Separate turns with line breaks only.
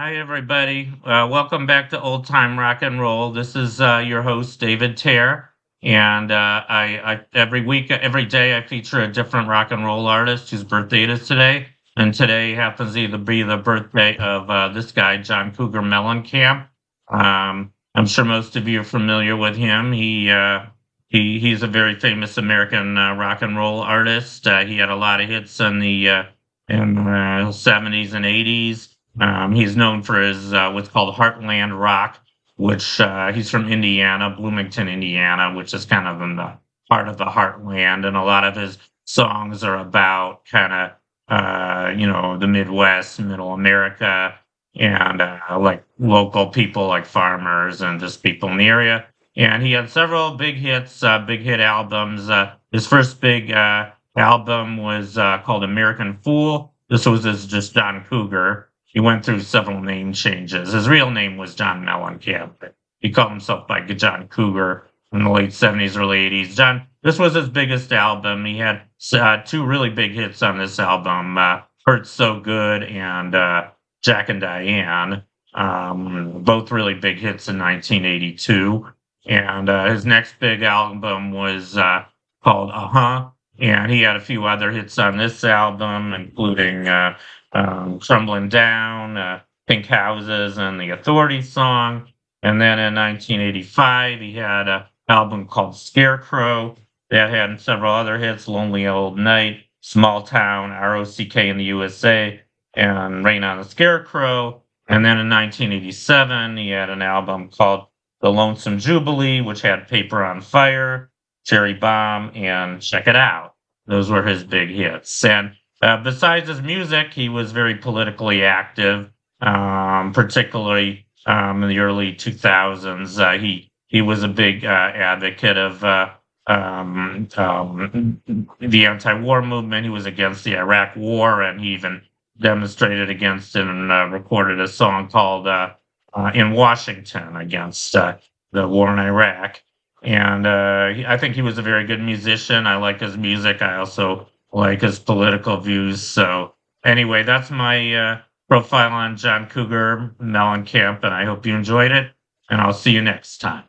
Hi, everybody. Welcome back to Old Time Rock and Roll. This is your host, David Tare. And I every week, every day, I feature a different rock and roll artist whose birthday it is today. And today happens to either be the birthday of this guy, John Cougar Mellencamp. I'm sure most of you are familiar with him. He's a very famous American rock and roll artist. He had a lot of hits in the 70s and 80s. He's known for his what's called Heartland Rock, which he's from Indiana, Bloomington, Indiana, which is kind of in the heart of the heartland. And a lot of his songs are about kind of, the Midwest, Middle America, and like local people like farmers and just people in the area. And he had several big hits, big hit albums. His first big album was called American Fool. This was as just John Cougar. He went through several name changes. His real name was John Mellencamp. But he called himself by John Cougar in the late 70s, early 80s. This was his biggest album. He had two really big hits on this album, Hurt So Good and Jack and Diane, both really big hits in 1982. And his next big album was called Uh-huh. And he had a few other hits on this album, including Crumbling Down, Pink Houses, and the Authority song. And then in 1985, he had an album called Scarecrow that had several other hits: Lonely Old Night, Small Town, ROCK in the USA, and Rain on the Scarecrow. And then in 1987, he had an album called The Lonesome Jubilee, which had Paper on Fire, Cherry Bomb, and Check It Out. Those were his big hits. And besides his music, he was very politically active, particularly in the early 2000s. He was a big advocate of the anti-war movement. He was against the Iraq War, and he even demonstrated against it and recorded a song called "In Washington" against the war in Iraq. And I think he was a very good musician. I like his music. I also like his political views. So anyway, that's my profile on John Cougar Mellencamp, and I hope you enjoyed it. And I'll see you next time.